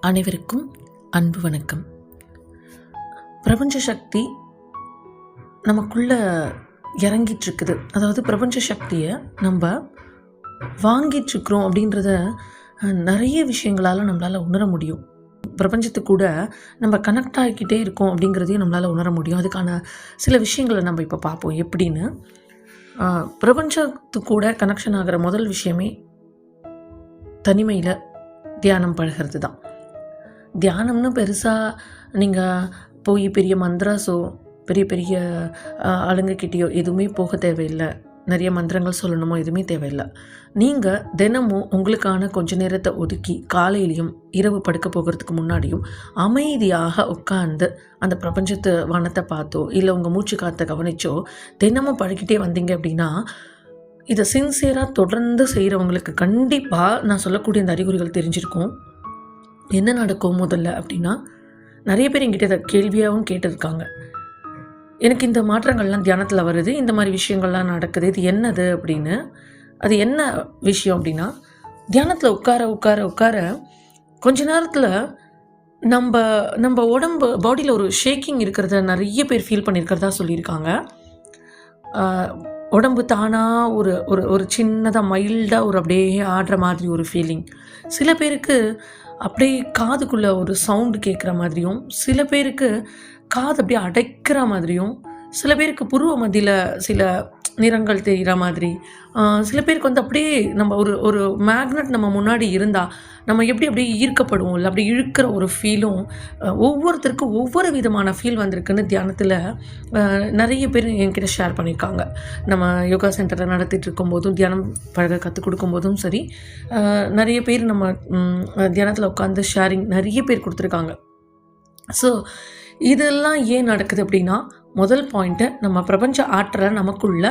அனைவருக்கும் அன்பு வணக்கம். பிரபஞ்ச சக்தி நமக்குள்ள இறங்கிட்டு இருக்குது. அதாவது பிரபஞ்ச சக்தியை நம்ம வாங்கிட்டு இருக்கிறோம் அப்படின்றத நிறைய விஷயங்களால் நம்மளால் உணர முடியும். பிரபஞ்சத்துக்கு கூட நம்ம கனெக்ட் ஆகிக்கிட்டே இருக்கோம் அப்படிங்கிறதையும் நம்மளால் உணர முடியும். அதுக்கான சில விஷயங்களை நம்ம இப்போ பார்ப்போம். எப்படின்னு, பிரபஞ்சத்து கூட கனெக்ஷன் ஆகிற முதல் விஷயமே தனிமையில் தியானம் பழகிறது தான். தியானம்னு பெருசாக நீங்கள் போய் பெரிய மந்திராஸோ பெரிய பெரிய ஆளுங்கக்கிட்டேயோ எதுவுமே போக தேவையில்லை. நிறைய மந்திரங்கள் சொல்லணுமோ எதுவுமே தேவையில்லை. நீங்கள் தினமும் உங்களுக்கான கொஞ்ச நேரத்தை ஒதுக்கி காலையிலையும் இரவு படுக்க போகிறதுக்கு முன்னாடியும் அமைதியாக உட்கார்ந்து அந்த பிரபஞ்சத்து வானத்தை பார்த்தோ இல்லை உங்கள் மூச்சு காற்றை கவனிச்சோ தினமும் பழகிட்டே வந்தீங்க அப்படின்னா, இதை சின்சியராக தொடர்ந்து செய்கிறவங்களுக்கு கண்டிப்பாக நான் சொல்லக்கூடிய இந்த அறிகுறிகள் தெரிஞ்சிருக்கும். என்ன நடக்கும் முதல்ல அப்படின்னா, நிறைய பேர் என்கிட்ட இதை கேள்வியாகவும் கேட்டிருக்காங்க. எனக்கு இந்த மாற்றங்கள்லாம் தியானத்தில் வருது, இந்த மாதிரி விஷயங்கள்லாம் நடக்குது, இது என்னது அப்படின்னு. அது என்ன விஷயம் அப்படின்னா, தியானத்தில் உட்கார கொஞ்ச நேரத்தில் நம்ம உடம்பு பாடியில் ஒரு ஷேக்கிங் இருக்கிறத நிறைய பேர் ஃபீல் பண்ணியிருக்கிறதா சொல்லியிருக்காங்க. உடம்பு தானாக ஒரு ஒரு ஒரு சின்னதாக மைல்டாக ஒரு அப்படியே ஆடுற மாதிரி ஒரு ஃபீலிங். சில பேருக்கு அப்படியே காதுக்குள்ளே ஒரு சவுண்டு கேட்குற மாதிரியும், சில பேருக்கு காது அப்படியே அடைக்கிற மாதிரியும், சில பேருக்கு புருவ மத்தியில் சில நிறங்கள் தெரிகிற மாதிரி, சில பேருக்கு வந்து அப்படியே நம்ம ஒரு ஒரு மேக்னெட் நம்ம முன்னாடி இருந்தால் நம்ம அப்படியே ஈர்க்கப்படுவோம் இல்லை அப்படி இழுக்கிற ஒரு ஃபீலும், ஒவ்வொருத்தருக்கும் ஒவ்வொரு விதமான ஃபீல் வந்திருக்குன்னு தியானத்தில் நிறைய பேர் என்கிட்ட ஷேர் பண்ணியிருக்காங்க. நம்ம யோகா சென்டரில் நடத்திட்டு இருக்கும்போதும் தியானம் பழக கற்றுக் கொடுக்கும்போதும் சரி, நிறைய பேர் நம்ம தியானத்தில் உட்காந்து ஷேரிங் நிறைய பேர் கொடுத்துருக்காங்க. ஸோ இதெல்லாம் ஏன் நடக்குது அப்படின்னா, முதல் பாயிண்ட்டு, நம்ம பிரபஞ்ச ஆற்றலை நமக்குள்ளே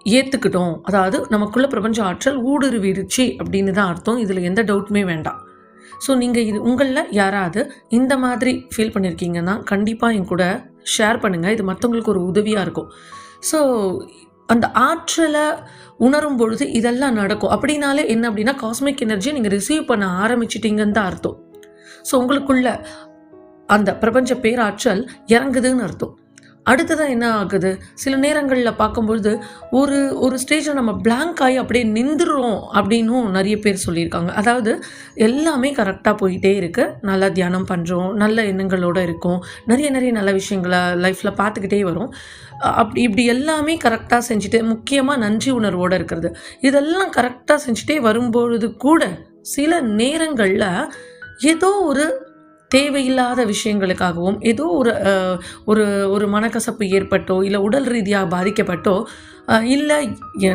ஏற்றுக்கிட்டோம். அதாவது நமக்குள்ளே பிரபஞ்ச ஆற்றல் ஊடுருவிடுச்சு அப்படின்னு தான் அர்த்தம். இதில் எந்த டவுட்டுமே வேண்டாம். ஸோ நீங்கள் இது உங்களில் யாராவது இந்த மாதிரி ஃபீல் பண்ணியிருக்கீங்கன்னா கண்டிப்பாக என் கூட ஷேர் பண்ணுங்கள். இது மற்றவங்களுக்கு ஒரு உதவியாக இருக்கும். ஸோ அந்த ஆற்றலை உணரும் பொழுது இதெல்லாம் நடக்கும். அப்படின்னாலே என்ன அப்படின்னா, காஸ்மிக் எனர்ஜியை நீங்கள் ரிசீவ் பண்ண ஆரம்பிச்சிட்டிங்கன்னு தான் அர்த்தம். ஸோ உங்களுக்குள்ள அந்த பிரபஞ்ச பேராற்றல் இறங்குதுன்னு அர்த்தம். அடுத்ததான் என்ன ஆகுது, சில நேரங்களில் பார்க்கும்பொழுது ஒரு ஒரு ஸ்டேஜில் நம்ம பிளாங்க் ஆகி அப்படியே நின்றுறோம் அப்படின்னும் நிறைய பேர் சொல்லியிருக்காங்க. அதாவது எல்லாமே கரெக்டாக போயிட்டே இருக்குது, நல்லா தியானம் பண்ணுறோம், நல்ல எண்ணங்களோடு இருக்கும், நிறைய நல்ல விஷயங்களை லைஃப்பில் பார்த்துக்கிட்டே வரும். இப்படி எல்லாமே கரெக்டாக செஞ்சுட்டு, முக்கியமாக நன்றி உணர்வோடு இருக்கிறது, இதெல்லாம் கரெக்டாக செஞ்சுட்டே வரும்பொழுது கூட சில நேரங்களில் ஏதோ ஒரு தேவையில்லாத விஷயங்களுக்காகவும், ஏதோ ஒரு ஒரு மனக்கசப்பு ஏற்பட்டோ இல்லை உடல் ரீதியாக பாதிக்கப்பட்டோ, இல்லை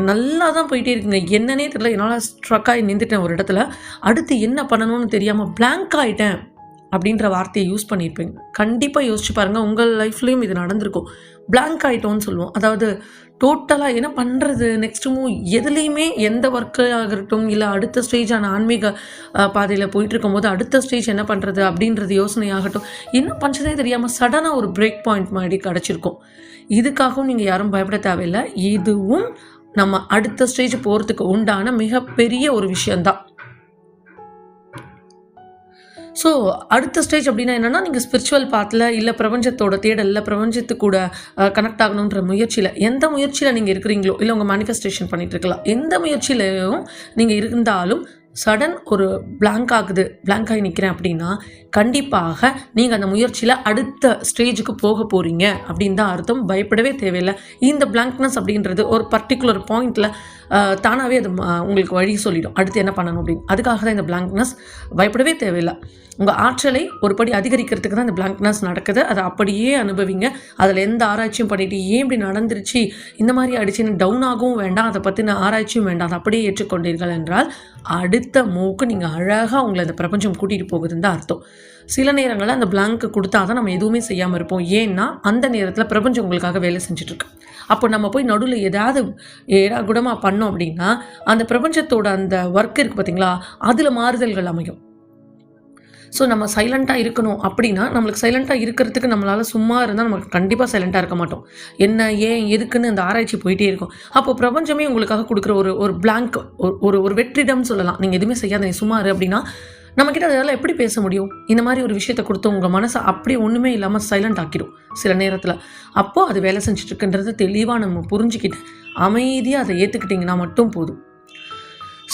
நல்லா தான் போயிட்டே இருக்குங்க, என்னன்னே தெரியல, என்னால் ஸ்ட்ரக்காகி நின்றுட்டேன் ஒரு இடத்துல, அடுத்து என்ன பண்ணணும்னு தெரியாமல் பிளாங்க் ஆகிட்டேன் அப்படின்ற வார்த்தையை யூஸ் பண்ணியிருப்பீங்க. கண்டிப்பாக யோசிச்சு பாருங்கள், உங்கள் லைஃப்லேயும் இது நடந்திருக்கும். பிளாங்க் ஆகிட்டோன்னு சொல்லுவோம். அதாவது டோட்டலாக என்ன பண்ணுறது, நெக்ஸ்ட் மூவ் எதுலேயுமே, எந்த ஒர்க்கு ஆகட்டும் இல்லை அடுத்த ஸ்டேஜான ஆன்மீக பாதையில் போயிட்டுருக்கும் போது அடுத்த ஸ்டேஜ் என்ன பண்ணுறது அப்படின்றது யோசனை ஆகட்டும், என்ன பண்ணுறதே தெரியாமல் சடனாக ஒரு பிரேக் பாயிண்ட் மாதிரி கிடச்சிருக்கும். இதுக்காகவும் நீங்கள் யாரும் பயப்பட தேவையில்லை. இதுவும் நம்ம அடுத்த ஸ்டேஜ் போகிறதுக்கு உண்டான மிகப்பெரிய ஒரு விஷயந்தான். ஸோ அடுத்த ஸ்டேஜ் அப்படின்னா என்னென்னா, நீங்கள் ஸ்பிரிச்சுவல் பாத்தில் இல்லை பிரபஞ்சத்தோட தேடலில் பிரபஞ்சத்து கூட கனெக்ட் ஆகணுன்ற முயற்சியில், எந்த முயற்சியில் நீங்கள் இருக்கிறீங்களோ, இல்லை உங்கள் மேனிஃபெஸ்டேஷன் பண்ணிகிட்டு இருக்கலாம், எந்த முயற்சியிலையும் நீங்கள் இருந்தாலும் சடன் ஒரு பிளாங்க் ஆகி நிற்கிறேன் அப்படின்னா கண்டிப்பாக நீங்கள் அந்த முயற்சியில் அடுத்த ஸ்டேஜுக்கு போக போகிறீங்க அப்படின்னு தான் அர்த்தம். பயப்படவே தேவையில்லை. இந்த பிளாங்க்னஸ் அப்படின்றது ஒரு பர்டிகுலர் பாயிண்டில் தானாகவே அது உங்களுக்கு வழி சொல்லிடும் அடுத்து என்ன பண்ணணும் அப்படின்னு. அதுக்காக தான் இந்த பிளாங்க்னஸ். பயப்படவே தேவையில்லை. உங்கள் ஆற்றலை ஒரு படி அதிகரிக்கிறதுக்கு தான் இந்த பிளாங்க்னஸ் நடக்குது. அதை அப்படியே அனுபவிங்க. அதில் எந்த ஆராய்ச்சியும் பண்ணிவிட்டு ஏன் இப்படி நடந்துருச்சு, இந்த மாதிரி ஆயிடுச்சுன்னு டவுன் ஆகவும் வேண்டாம், அதை பற்றின ஆராய்ச்சியும் வேண்டாம். அதை அப்படியே ஏற்றுக்கொண்டீர்கள் என்றால் அடுத்த மூக்கு நீங்கள் அழகாக உங்களை அந்த பிரபஞ்சம் கூட்டிகிட்டு போகுதுன்னு தான் அர்த்தம். சில நேரங்களில் அந்த பிளாங்க்கு கொடுத்தா தான் நம்ம எதுவுமே செய்யாமல் இருப்போம். ஏன்னா அந்த நேரத்தில் பிரபஞ்சம் உங்களுக்காக வேலை செஞ்சுட்ருக்கு. அப்போ நம்ம போய் நடுவில் ஏதாவது ஏடாகுடமாக பண்ணோம் அப்படின்னா அந்த பிரபஞ்சத்தோட அந்த ஒர்க் இருக்குது பார்த்தீங்களா, அதில் மாறுதல்கள் அமையும். ஸோ நம்ம சைலண்ட்டாக இருக்கணும் அப்படின்னா, நம்மளுக்கு சைலண்ட்டாக இருக்கிறதுக்கு நம்மளால் சும்மா இருந்தால் நமக்கு கண்டிப்பாக சைலண்ட்டாக இருக்க மாட்டோம். என்ன ஏன் எதுக்குன்னு அந்த ஆராய்ச்சி போயிட்டே இருக்கும். அப்போது பிரபஞ்சமே உங்களுக்காக கொடுக்குற ஒரு பிளாங்க், ஒரு வெற்றிடம் சொல்லலாம். நீங்கள் எதுவுமே செய்யாத, நீ சும்மா இரு அப்படின்னா நம்மக்கிட்ட அதெல்லாம் எப்படி பேச முடியும்? இந்த மாதிரி ஒரு விஷயத்த கொடுத்து உங்கள் மனசை அப்படியே ஒன்றுமே இல்லாமல் சைலண்ட் ஆக்கிடும் சில நேரத்தில். அப்போது அது வேலை செஞ்சுட்ருக்குன்றதை தெளிவாக நம்ம புரிஞ்சுக்கிட்டு அமைதியாக அதை ஏற்றுக்கிட்டிங்கன்னா மட்டும் போதும்.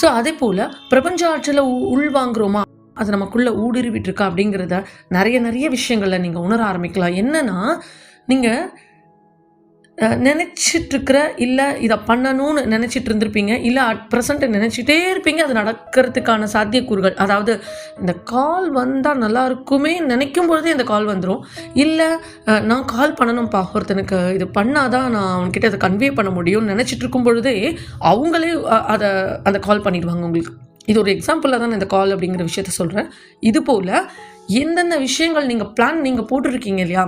ஸோ அதே போல் பிரபஞ்ச ஆற்றலை உள்வாங்குறோமா, அது நமக்குள்ளே ஊடுருவிட்டு இருக்கா அப்படிங்கிறத நிறைய விஷயங்களில் நீங்கள் உணர ஆரம்பிக்கலாம். என்னென்னா, நீங்கள் நினச்சிட்ருக்கிற, இல்லை இதை பண்ணணும்னு நினச்சிட்டு இருந்திருப்பீங்க, இல்லை அட் ப்ரெசண்ட் நினச்சிட்டே இருப்பீங்க, அது நடக்கிறதுக்கான சாத்தியக்கூறுகள். அதாவது இந்த கால் வந்தால் நல்லா இருக்குமே நினைக்கும் பொழுதே இந்த கால் வந்துடும். இல்லை நான் கால் பண்ணணும்ப்பா ஒருத்தனுக்கு, இது பண்ணாதான் நான் அவன்கிட்ட அதை கன்வே பண்ண முடியும்னு நினச்சிட்டு இருக்கும் பொழுதே அவங்களே அந்த கால் பண்ணிடுவாங்க உங்களுக்கு. இது ஒரு எக்ஸாம்பிளாக தான் இந்த கால் அப்படிங்கிற விஷயத்த சொல்கிறேன். இது போல் எந்தெந்த விஷயங்கள் நீங்கள் போட்டுருக்கீங்க இல்லையா,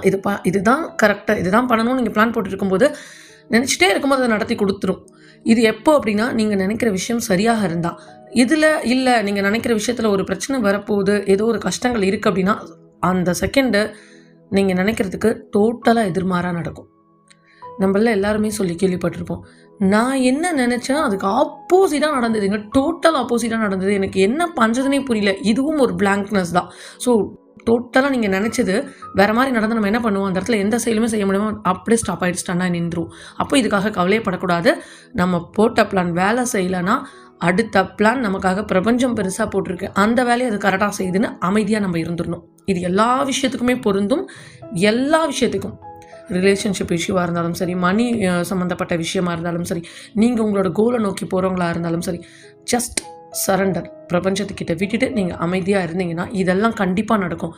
இதுதான் கரெக்டாக, இதுதான் பண்ணணும்னு நீங்கள் பிளான் போட்டுருக்கும்போது நினச்சிட்டே இருக்கும்போது அதை நடத்தி கொடுத்துரும். இது எப்போ அப்படின்னா, நீங்கள் நினைக்கிற விஷயம் சரியாக இருந்தால். இதில் இல்லை, நீங்கள் நினைக்கிற விஷயத்தில் ஒரு பிரச்சனை வரப்போகுது, ஏதோ ஒரு கஷ்டங்கள் இருக்குது அப்படின்னா அந்த செகண்டு நீங்கள் நினைக்கிறதுக்கு டோட்டலாக எதிர்மாறாக நடக்கும். நம்மள எல்லாருமே சொல்லி கேள்விப்பட்டிருப்போம், நான் என்ன நினச்சேன் அதுக்கு ஆப்போசிட்டாக நடந்ததுங்க, டோட்டல் ஆப்போசிட்டாக நடந்தது, எனக்கு என்ன பண்ணுறதுனே புரியல. இதுவும் ஒரு பிளாங்க்னஸ் தான். ஸோ டோட்டலாக நீங்கள் நினச்சது வேறு மாதிரி நடந்தால் நம்ம என்ன பண்ணுவோம், அந்த இடத்துல எந்த செயலுமே செய்ய முடியுமோ அப்படியே ஸ்டாப் ஆகிட்டு ஸ்டன்னாக நின்றுரும். அப்போ இதுக்காக கவலையப்படக்கூடாது. நம்ம போட்ட பிளான் வேலை செய்யலைன்னா அடுத்த பிளான் நமக்காக பிரபஞ்சம் பெருசாக போட்டிருக்கு, அந்த வேலையை அது கரெக்டாக செய்யுதுன்னு அமைதியாக நம்ம இருந்துடணும். இது எல்லா விஷயத்துக்குமே பொருந்தும். எல்லா விஷயத்துக்கும், ரிலேஷன்ஷிப் இஷ்யூவாக இருந்தாலும் சரி, மணி சம்மந்தப்பட்ட விஷயமா இருந்தாலும் சரி, நீங்கள் உங்களோட கோலை நோக்கி போகிறவங்களா இருந்தாலும் சரி, ஜஸ்ட் சரண்டர், பிரபஞ்சத்துக்கிட்ட விட்டுட்டு நீங்கள் அமைதியாக இருந்தீங்கன்னா இதெல்லாம் கண்டிப்பாக நடக்கும்.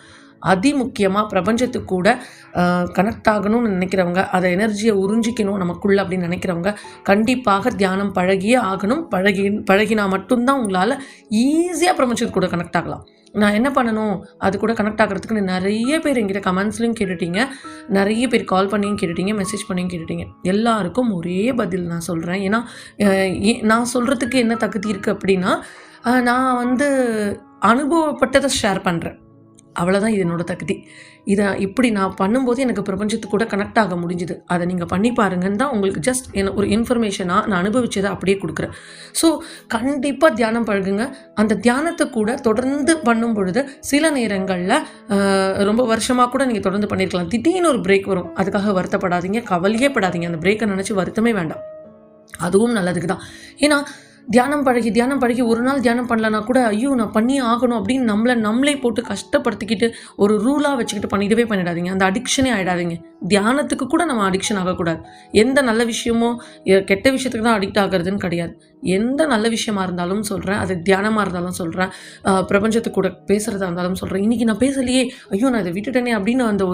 அதிமுக்கியமாக பிரபஞ்சத்துக்கு கூட கனெக்ட் ஆகணும்னு நினைக்கிறவங்க, அதை எனர்ஜியை உறிஞ்சிக்கணும் நமக்குள்ளே அப்படின்னு நினைக்கிறவங்க கண்டிப்பாக தியானம் பழகியே ஆகணும். பழகினா மட்டும்தான் உங்களால் ஈஸியாக பிரபஞ்சத்துக்கு கூட கனெக்ட் ஆகலாம். நான் என்ன பண்ணணும் அது கூட கனெக்ட் ஆகிறதுக்குன்னு நிறைய பேர் என்கிட்ட கமெண்ட்ஸ்லையும் கேட்டுட்டீங்க, நிறைய பேர் கால் பண்ணியும் கேட்டுட்டீங்க, மெசேஜ் பண்ணியும் கேட்டுட்டீங்க. எல்லாருக்கும் ஒரே பதில் நான் சொல்கிறேன். ஏன்னா நான் சொல்கிறதுக்கு என்ன தகுதி இருக்குது அப்படின்னா, நான் அனுபவப்பட்டதை ஷேர் பண்ணுறேன், அவ்வளோதான் இது என்னோடய தகுதி. இதை இப்படி நான் பண்ணும்போது எனக்கு பிரபஞ்சத்துக்கு கூட கனெக்ட் ஆக முடிஞ்சுது. அதை நீங்கள் பண்ணி பாருங்கன்னு தான் உங்களுக்கு ஜஸ்ட் ஒரு இன்ஃபர்மேஷனாக நான் அனுபவிச்சதை அப்படியே கொடுக்குறேன். ஸோ கண்டிப்பாக தியானம் பழகுங்க. அந்த தியானத்தை கூட தொடர்ந்து பண்ணும் பொழுது சில நேரங்களில் ரொம்ப வருஷமாக கூட நீங்கள் தொடர்ந்து பண்ணியிருக்கலாம். திடீர்னு ஒரு பிரேக் வரும், அதுக்காக வருத்தப்படாதீங்க, கவலையே படாதீங்க. அந்த பிரேக்கை நினச்சி வருத்தமே வேண்டாம், அதுவும் நல்லதுக்கு தான். ஏன்னா தியானம் பழகி ஒரு நாள் தியானம் பண்ணலன்னா கூட ஐயோ நான் பண்ணி ஆகணும் அப்படின்னு நம்மளே போட்டு கஷ்டப்படுத்திக்கிட்டு ஒரு ரூலாக வச்சுக்கிட்டு பண்ணிடாதீங்க. அந்த அடிக்ஷனே ஆகிடாதீங்க. தியானத்துக்கு கூட நம்ம அடிக்ஷன் ஆகக்கூடாது. எந்த நல்ல விஷயமோ கெட்ட விஷயத்துக்கு தான் அடிக்ட் ஆகிறதுன்னு கிடையாது. எந்த நல்ல விஷயமா இருந்தாலும் சொல்கிறேன், அது தியானமாக இருந்தாலும் சொல்கிறேன், பிரபஞ்சத்துக்கு கூட பேசுகிறதா இருந்தாலும் சொல்கிறேன். இன்றைக்கி நான் பேசலையே, ஐயோ நான் இதை விட்டுட்டேனே அப்படின்னு அந்த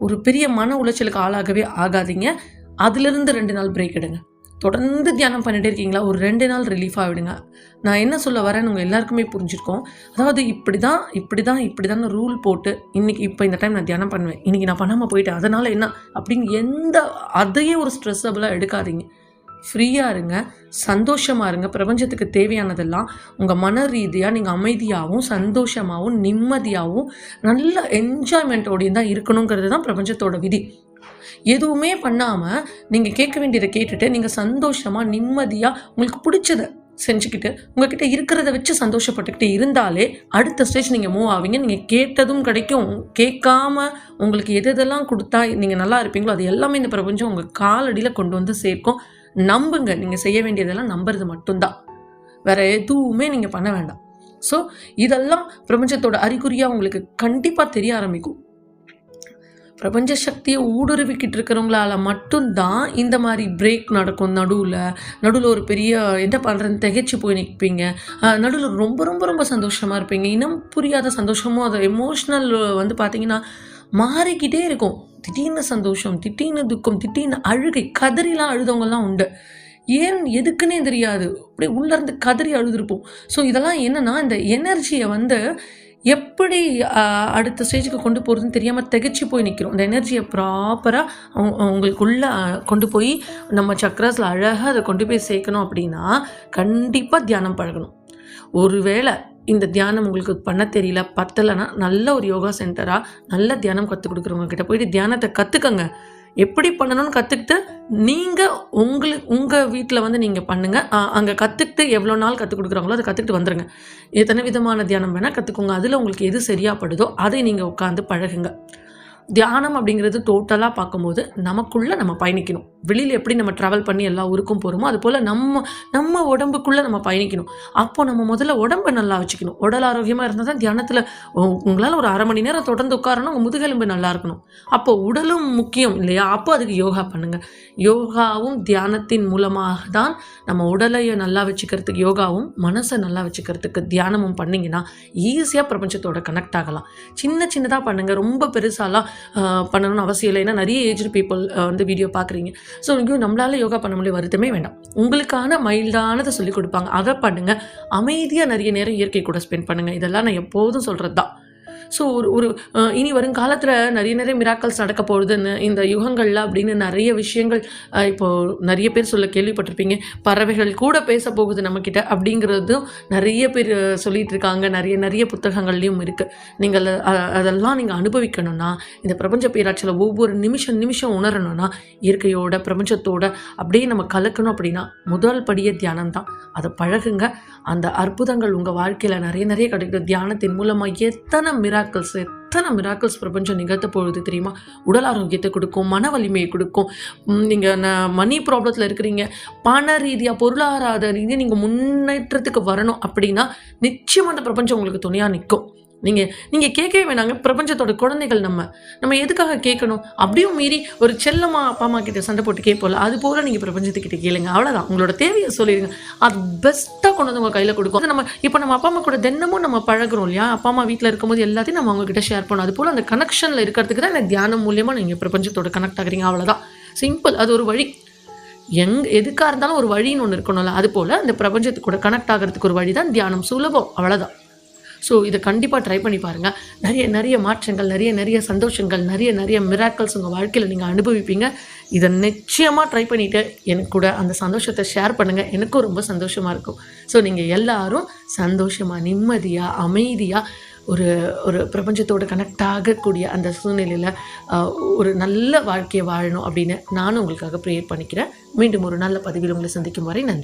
ஒரு பெரிய மன உளைச்சலுக்கு ஆளாகவே ஆகாதீங்க. அதிலிருந்து 2 நாள் பிரேக் எடுங்க. தொடர்ந்து தியானம் பண்ணிகிட்டே இருக்கீங்களா, ஒரு 2 நாள் ரிலீஃபாக விடுங்க. நான் என்ன சொல்ல வரேன்னு உங்கள் எல்லாருக்குமே புரிஞ்சிருக்கோம். அதாவது இப்படி தான் ரூல் போட்டு இப்போ இந்த டைம் நான் தியானம் பண்ணுவேன், இன்றைக்கி நான் பண்ணாமல் போயிட்டேன் அதனால் என்ன அப்படின்னு அதையே ஒரு ஸ்ட்ரெஸ்ஸபிளாக எடுக்காதீங்க. ஃப்ரீயாக இருங்க, சந்தோஷமாக இருங்க. பிரபஞ்சத்துக்கு தேவையானதெல்லாம் உங்கள் மன ரீதியாக நீங்கள் அமைதியாகவும் சந்தோஷமாகவும் நிம்மதியாகவும் நல்ல என்ஜாய்மெண்ட்டோடையும் தான் இருக்கணுங்கிறது தான் பிரபஞ்சத்தோட விதி. எதுவுமே பண்ணாமல் நீங்கள் கேட்க வேண்டியதை கேட்டுட்டு நீங்கள் சந்தோஷமாக நிம்மதியாக உங்களுக்கு பிடிச்சதை செஞ்சுக்கிட்டு உங்ககிட்ட இருக்கிறத வச்சு சந்தோஷப்பட்டுக்கிட்டு இருந்தாலே அடுத்த ஸ்டேஜ் நீங்கள் மூவ் ஆவீங்க. நீங்கள் கேட்டதும் கிடைக்கும். கேட்காம உங்களுக்கு எதெல்லாம் கொடுத்தா நீங்கள் நல்லா இருப்பீங்களோ அது எல்லாமே இந்த பிரபஞ்சம் உங்கள் காலடியில் கொண்டு வந்து சேர்க்கும். நம்புங்க, நீங்கள் செய்ய வேண்டியதெல்லாம் நம்புறது மட்டும்தான், வேறு எதுவுமே நீங்கள் பண்ண வேண்டாம். ஸோ இதெல்லாம் பிரபஞ்சத்தோட அறிகுறியாக உங்களுக்கு கண்டிப்பாக தெரிய ஆரம்பிக்கும். பிரபஞ்ச சக்தியை ஊடுருவிக்கிட்டு இருக்கிறவங்களால மட்டும்தான் இந்த மாதிரி பிரேக் நடக்கும். நடுவில் ஒரு பெரிய என்ன பண்ணுறதுன்னு திகைச்சு போய் நிற்பீங்க. நடுவில் ரொம்ப ரொம்ப ரொம்ப சந்தோஷமாக இருப்பீங்க. இனம் புரியாத சந்தோஷமும் அது எமோஷ்னல் பார்த்தீங்கன்னா மாறிக்கிட்டே இருக்கும். திடீர்னு சந்தோஷம், திடீர்னு துக்கம், திடீர்னு அழுகை, கதறிலாம் அழுதவங்கலாம் உண்டு. ஏன் எதுக்குன்னே தெரியாது, அப்படியே உள்ளேருந்து கதறி அழுதுருப்போம். ஸோ இதெல்லாம் என்னென்னா இந்த எனர்ஜியை எப்படி அடுத்த ஸ்டேஜுக்கு கொண்டு போகிறதுன்னு தெரியாமல் திகைச்சு போய் நிற்கிறோம். அந்த எனர்ஜியை ப்ராப்பராக உங்களுக்குள்ளே கொண்டு போய் நம்ம சக்ராஸில் அழகாக அதை கொண்டு போய் சேர்க்கணும் அப்படின்னா கண்டிப்பாக தியானம் பழகணும். ஒருவேளை இந்த தியானம் உங்களுக்கு பண்ண தெரியல, பத்தலைன்னா நல்ல ஒரு யோகா சென்டராக நல்ல தியானம் கற்றுக் கொடுக்குறவங்க கிட்ட போயிட்டு தியானத்தை கற்றுக்கங்க. எப்படி பண்ணணும்னு கற்றுக்கிட்டு நீங்கள் உங்கள் வீட்டில் வந்து நீங்கள் பண்ணுங்கள். அங்கே கற்றுக்கிட்டு எவ்வளோ நாள் கற்றுக் கொடுக்குறாங்களோ அதை கற்றுக்கிட்டு வந்துடுங்க. எத்தனை விதமான தியானம் வேணால் கற்றுக்கோங்க. அதில் உங்களுக்கு எது சரியாக படுதோ அதை நீங்கள் உட்காந்து பழகுங்க. தியானம் அப்படிங்கிறது டோட்டலாக பார்க்கும்போது நமக்குள்ளே நம்ம பயணிக்கணும். வெளியில் எப்படி நம்ம ட்ராவல் பண்ணி எல்லா ஊருக்கும் போகிறோமோ அது போல் நம்ம உடம்புக்குள்ளே நம்ம பயணிக்கணும். அப்போது நம்ம முதல்ல உடம்பை நல்லா வச்சுக்கணும். உடல் ஆரோக்கியமாக இருந்தால் தான் தியானத்தில் உங்களால் ஒரு 1/2 மணி நேரம் தொடர்ந்து உட்காரணும். உங்கள் முதுகெலும்பு நல்லா இருக்கணும். அப்போது உடலும் முக்கியம் இல்லையா? அப்போ அதுக்கு யோகா பண்ணுங்கள். யோகாவும் தியானத்தின் மூலமாக தான் நம்ம உடலையை நல்லா வச்சுக்கிறதுக்கு யோகாவும், மனசை நல்லா வச்சுக்கிறதுக்கு தியானமும் பண்ணிங்கன்னா ஈஸியாக பிரபஞ்சத்தோட கனெக்ட் ஆகலாம். சின்னதாக பண்ணுங்கள். ரொம்ப பெருசாலாம் பண்ணணும்னு அவசியம் இல்லை. ஏன்னா நிறைய ஏஜ்டு பீப்புள் வந்து வீடியோ பார்க்குறீங்க. ஸோ இங்கேயும் நம்மளால யோகா பண்ண முடிய வருத்தமே வேண்டாம். உங்களுக்கான மைல்டானதை சொல்லிக் கொடுப்பாங்க, அதை பண்ணுங்கள். அமைதியாக நிறைய நேரம் இயற்கை கூட ஸ்பெண்ட் பண்ணுங்கள். இதெல்லாம் நான் எப்போதும் சொல்கிறது தான். ஸோ ஒரு இனி வருங்காலத்தில் நிறைய மிராக்கல்ஸ் நடக்க போகுதுன்னு இந்த யுகங்களில் அப்படின்னு நிறைய விஷயங்கள் இப்போது நிறைய பேர் சொல்ல கேள்விப்பட்டிருப்பீங்க. பறவைகள் கூட பேச போகுது நம்மக்கிட்ட அப்படிங்கிறதும் நிறைய பேர் சொல்லிகிட்டு இருக்காங்க. நிறைய புத்தகங்கள்லையும் இருக்குது. நீங்கள் அதெல்லாம் நீங்கள் அனுபவிக்கணும்னா, இந்த பிரபஞ்ச பேராட்சியில் ஒவ்வொரு நிமிஷம் உணரணும்னா, இயற்கையோட பிரபஞ்சத்தோட அப்படியே நம்ம கலக்கணும். அப்படின்னா முதல் படியே தியானம் தான். அதை பழகுங்க. அந்த அற்புதங்கள் உங்கள் வாழ்க்கையில் நிறைய கிடைக்கும். தியானத்தின் மூலமாக எத்தனை மிராக்கிள்ஸ் பிரபஞ்சம் நிகழ்த்த போகுது தெரியுமா? உடல் ஆரோக்கியத்தை கொடுக்கும், மன வலிமையை கொடுக்கும். நீங்கள் மணி ப்ராப்ளத்தில் இருக்கிறீங்க, பண ரீதியாக பொருளாதார ரீதியாக நீங்கள் முன்னேற்றத்துக்கு வரணும் அப்படின்னா நிச்சயமாக அந்த பிரபஞ்சம் உங்களுக்கு துணையாக நிற்கும். நீங்கள் கேட்கவே வேணாங்க. பிரபஞ்சத்தோட குழந்தைகள் நம்ம எதுக்காக கேட்கணும்? அப்படியும் மீறி ஒரு செல்லம்மா அப்பா அம்மா கிட்ட சண்டை போட்டு கேட்போம்ல, அது போல் நீங்கள் பிரபஞ்சத்துக்கிட்ட கேளுங்க. அவ்வளோதான். உங்களோட தேவையை சொல்லிடுங்க. அது பெஸ்ட்டாக கொண்டு வந்து உங்கள் கையில் கொடுக்கும். நம்ம அப்பா அம்மா கூட தினமும் நம்ம பழகிறோம் இல்லையா? அப்பா அம்மா வீட்டில் இருக்கும்போது எல்லாத்தையும் நம்ம அவங்ககிட்ட ஷேர் பண்ணணும். அது போல் அந்த கனெக்ஷனில் இருக்கிறதுக்கு தான் இந்த தியானம் மூலியமாக நீங்கள் பிரபஞ்சத்தோட கனெக்ட் ஆகுறீங்க. அவ்வளோதான். சிம்பிள். அது ஒரு வழி. எதுக்காக இருந்தாலும் ஒரு வழின்னு ஒன்று இருக்கணும்ல, அது போல் இந்த பிரபஞ்சத்து கூட கனெக்ட் ஆகிறதுக்கு ஒரு வழி தான் தியானம். சுலபம். அவ்வளோதான். ஸோ இதை கண்டிப்பாக ட்ரை பண்ணி பாருங்கள். நிறைய மாற்றங்கள், நிறைய சந்தோஷங்கள், நிறைய மிராக்கல்ஸ் உங்கள் வாழ்க்கையில் நீங்கள் அனுபவிப்பீங்க. இதை நிச்சயமாக ட்ரை பண்ணிவிட்டு எனக்கு கூட அந்த சந்தோஷத்தை ஷேர் பண்ணுங்கள். எனக்கும் ரொம்ப சந்தோஷமாக இருக்கும். ஸோ நீங்கள் எல்லாரும் சந்தோஷமாக, நிம்மதியாக, அமைதியாக ஒரு பிரபஞ்சத்தோடு கனெக்ட் ஆகக்கூடிய அந்த சூழ்நிலையில் ஒரு நல்ல வாழ்க்கையை வாழணும் அப்படின்னு நானும் உங்களுக்காக ப்ரேயர் பண்ணிக்கிறேன். மீண்டும் ஒரு நல்ல பதிவில் உங்களை சந்திக்கும் வரை நன்றி.